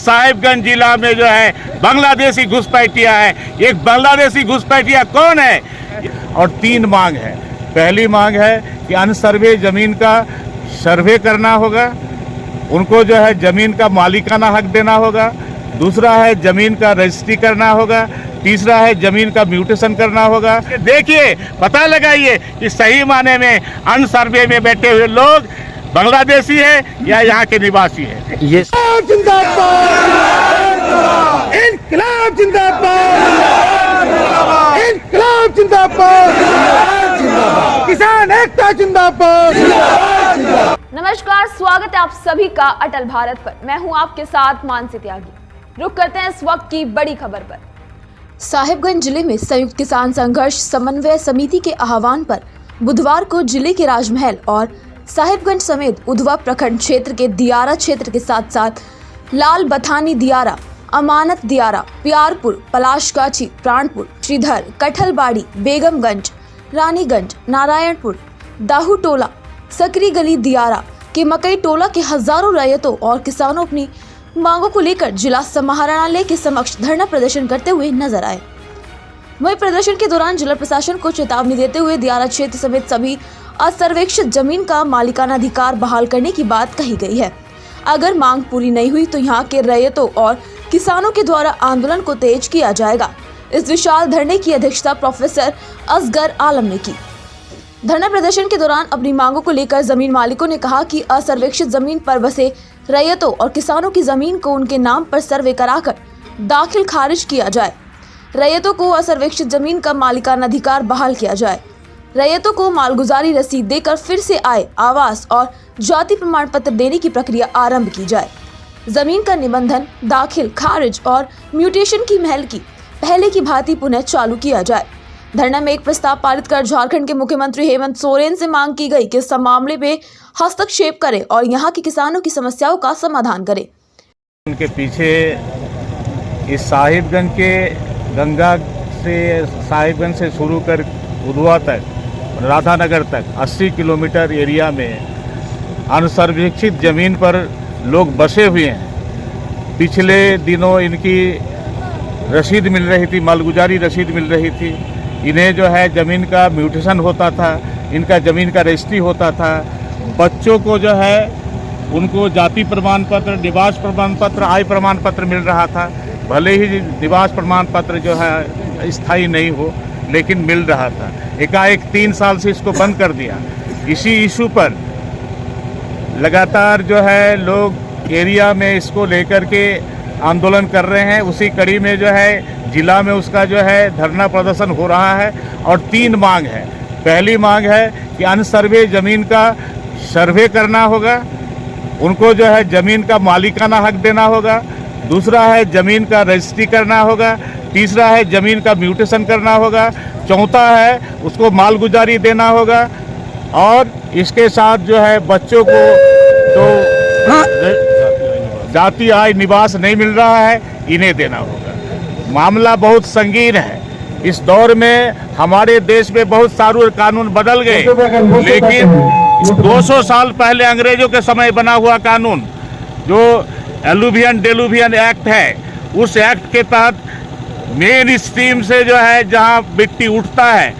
साहिबगंज जिला में जो है बांग्लादेशी घुसपैठिया है। एक बांग्लादेशी घुसपैठिया कौन है? और 3 मांग है। पहली मांग है कि अनसर्वे जमीन का सर्वे करना होगा, उनको जो है जमीन का मालिकाना हक देना होगा। दूसरा है जमीन का रजिस्ट्री करना होगा। तीसरा है जमीन का म्यूटेशन करना होगा। देखिए, पता लगाइए कि सही माने में अनसर्वे में बैठे हुए लोग बांग्लादेशी है या यहाँ के निवासी है। ये जिंदाबाद, इनकलाब जिंदाबाद, इनकलाब जिंदाबाद, किसान एकता जिंदाबाद। नमस्कार, स्वागत है आप सभी का अटल भारत पर। मैं हूं आपके साथ मानसी त्यागी। रुक करते हैं इस वक्त की बड़ी खबर पर। साहिबगंज जिले में संयुक्त किसान संघर्ष समन्वय समिति के आह्वान पर बुधवार को जिले के राजमहल और साहिबगंज समेत उधवा प्रखंड क्षेत्र के दियारा क्षेत्र के साथ साथ लाल बथानी दियारा, अमानत दियारा, प्यारपुर, पलाशगाछी, प्राणपुर, श्रीधर, कठलबाड़ी, बेगमगंज, रानीगंज, नारायणपुर, दाहू टोला, सकरी गली दियारा के मकई टोला के हजारों रैयतों और किसानों अपनी मांगों को लेकर जिला समाहरणालय के समक्ष धरना प्रदर्शन करते हुए नजर आए। वहीं प्रदर्शन के दौरान जिला प्रशासन को चेतावनी देते हुए दियारा क्षेत्र समेत सभी असर्वेक्षित जमीन का मालिकाना अधिकार बहाल करने की बात कही गई है। अगर मांग पूरी नहीं हुई तो यहाँ के रैयतों और किसानों के द्वारा आंदोलन को तेज किया जाएगा। इस विशाल धरने की अध्यक्षता प्रोफेसर असगर आलम ने की। धरना प्रदर्शन के दौरान अपनी मांगों को लेकर जमीन मालिकों ने कहा कि असर्वेक्षित जमीन पर बसे रैयतों और किसानों की जमीन को उनके नाम पर सर्वे कराकर दाखिल खारिज किया जाए। रैयतों को असर्वेक्षित जमीन का मालिकाना अधिकार बहाल किया जाए। रैयतों को मालगुजारी रसीद देकर फिर से आय, आवास और जाति प्रमाण पत्र देने की प्रक्रिया आरंभ की जाए। जमीन का निबंधन, दाखिल, खारिज और म्यूटेशन की महल की पहले की भांति पुनः चालू किया जाए। धरना में एक प्रस्ताव पारित कर झारखंड के मुख्यमंत्री हेमंत सोरेन से मांग की गई कि इस मामले में हस्तक्षेप करें और यहाँ के किसानों की समस्याओं का समाधान करें। उनके पीछे इस साहिबगंज के गंगा से साहिबगंज से शुरू कर उधवा तक, राधानगर तक 80 किलोमीटर एरिया में अनसर्वेक्षित जमीन पर लोग बसे हुए हैं। पिछले दिनों इनकी रसीद मिल रही थी, मालगुजारी रसीद मिल रही थी। इन्हें जो है ज़मीन का म्यूटेशन होता था, इनका ज़मीन का रजिस्ट्री होता था। बच्चों को जो है उनको जाति प्रमाण पत्र, निवास प्रमाण पत्र, आय प्रमाण पत्र मिल रहा था। भले ही निवास प्रमाण पत्र जो है स्थायी नहीं हो, लेकिन मिल रहा था। एकाएक 3 साल से इसको बंद कर दिया। इसी इशू पर लगातार जो है लोग एरिया में इसको लेकर के आंदोलन कर रहे हैं। उसी कड़ी में जो है जिला में उसका जो है धरना प्रदर्शन हो रहा है। और 3 मांग है। पहली मांग है कि अनसर्वे ज़मीन का सर्वे करना होगा, उनको जो है ज़मीन का मालिकाना हक देना होगा। दूसरा है ज़मीन का रजिस्ट्री करना होगा। तीसरा है ज़मीन का म्यूटेशन करना होगा। चौथा है उसको मालगुजारी देना होगा। और इसके साथ जो है बच्चों को जो जाति आय निवास नहीं मिल रहा है, इन्हें देना होगा। मामला बहुत संगीन है। इस दौर में हमारे देश में बहुत सारे कानून बदल गए, लेकिन 200 साल पहले अंग्रेजों के समय बना हुआ कानून जो एलुवियन डेलुवियन एक्ट है, उस एक्ट के तहत मेन स्ट्रीम से जो है जहां मिट्टी उठता है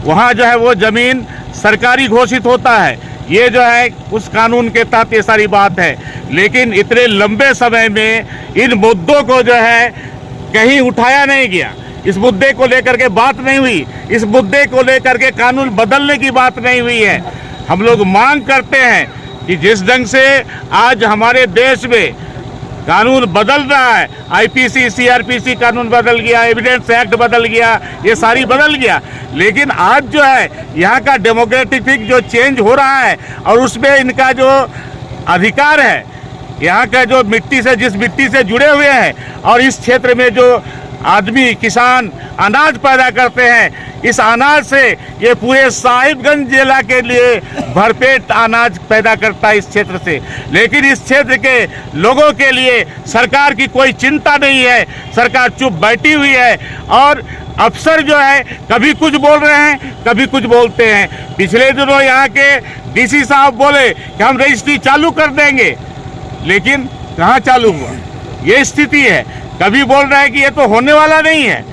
वहां जो है वो ज़मीन सरकारी घोषित होता है। ये जो है उस कानून के तहत ये सारी बात है। लेकिन इतने लंबे समय में इन मुद्दों को जो है कहीं उठाया नहीं गया। इस मुद्दे को लेकर के बात नहीं हुई। इस मुद्दे को लेकर के कानून बदलने की बात नहीं हुई है। हम लोग मांग करते हैं कि जिस ढंग से आज हमारे देश में कानून बदल रहा है, आईपीसी, सीआरपीसी कानून बदल गया, एविडेंस एक्ट बदल गया, ये सारी बदल गया। लेकिन आज जो है यहाँ का डेमोक्रेटिक जो चेंज हो रहा है और उसमें इनका जो अधिकार है, यहाँ का जो मिट्टी से, जिस मिट्टी से जुड़े हुए हैं और इस क्षेत्र में जो आदमी किसान अनाज पैदा करते हैं, इस अनाज से ये पूरे साहिबगंज जिला के लिए भरपेट अनाज पैदा करता है इस क्षेत्र से। लेकिन इस क्षेत्र के लोगों के लिए सरकार की कोई चिंता नहीं है। सरकार चुप बैठी हुई है और अफसर जो है कभी कुछ बोल रहे हैं, कभी कुछ बोलते हैं। पिछले दिनों यहाँ के डीसी साहब बोले कि हम रजिस्ट्री चालू कर देंगे, लेकिन कहाँ चालू हुआ? ये स्थिति है। कभी बोल रहे हैं कि ये तो होने वाला नहीं है,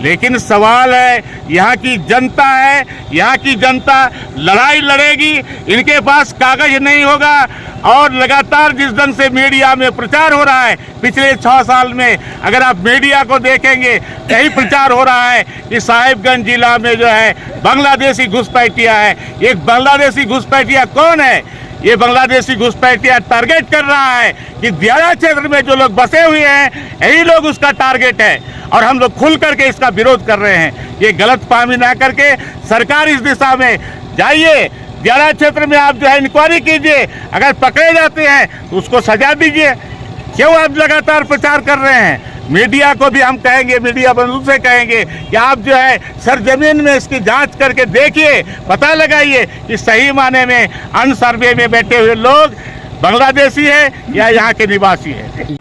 लेकिन सवाल है यहाँ की जनता है, यहाँ की जनता लड़ाई लड़ेगी, इनके पास कागज नहीं होगा। और लगातार जिस ढंग से मीडिया में प्रचार हो रहा है पिछले 6 साल में, अगर आप मीडिया को देखेंगे कहीं प्रचार हो रहा है कि साहिबगंज जिला में जो है बांग्लादेशी घुसपैठिया है। एक बांग्लादेशी घुसपैठिया कौन है? ये बांग्लादेशी घुसपैठिया टारगेट कर रहा है कि दियारा क्षेत्र में जो लोग बसे हुए हैं यही लोग उसका टारगेट है, और हम लोग खुल करके इसका विरोध कर रहे हैं। ये गलत फहमी ना करके सरकार इस दिशा में जाइए, दियारा क्षेत्र में आप जो है इंक्वायरी कीजिए, अगर पकड़े जाते हैं तो उसको सजा दीजिए। क्यों आप लगातार प्रचार कर रहे हैं? मीडिया को भी हम कहेंगे, मीडिया बंधु से कहेंगे कि आप जो है सरजमीन में इसकी जांच करके देखिए, पता लगाइए कि सही माने में अन सर्वे में बैठे हुए लोग बांग्लादेशी है या यहाँ के निवासी है।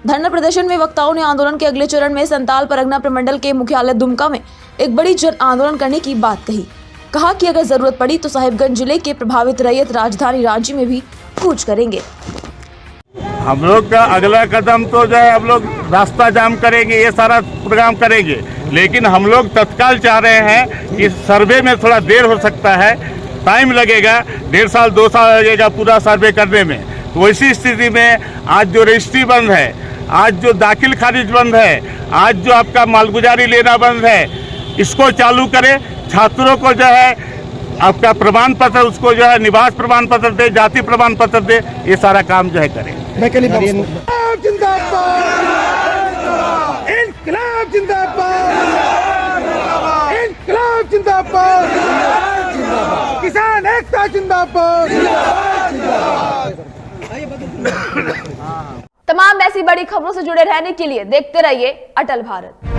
धरना प्रदर्शन में वक्ताओं ने आंदोलन के अगले चरण में संताल परगना प्रमंडल के मुख्यालय दुमका में एक बड़ी जन आंदोलन करने की बात कही। कहा कि अगर जरूरत पड़ी तो साहिबगंज जिले के प्रभावित रैयत राजधानी रांची में भी कूच करेंगे। हम लोग का अगला कदम तो जो है हम लोग रास्ता जाम करेंगे, ये सारा प्रोग्राम करेंगे, लेकिन हम लोग तत्काल चाह रहे हैं कि सर्वे में थोड़ा देर हो सकता है, टाइम लगेगा, 1.5 साल 2 साल लगेगा पूरा सर्वे करने में। तो वैसी स्थिति में आज जो रजिस्ट्री बंद है, आज जो दाखिल खारिज बंद है, आज जो आपका मालगुजारी लेना बंद है, इसको चालू करें। छात्रों को जो है आपका प्रमाण पत्र, उसको जो है निवास प्रमाण पत्र दे, जाति प्रमाण पत्र दे, ये सारा काम जो है करें। जिंदाबाद, इनकलाब जिंदाबाद, इनकलाब जिंदाबाद, किसान एकता जिंदाबाद। तमाम ऐसी बड़ी खबरों से जुड़े रहने के लिए देखते रहिए अटल भारत।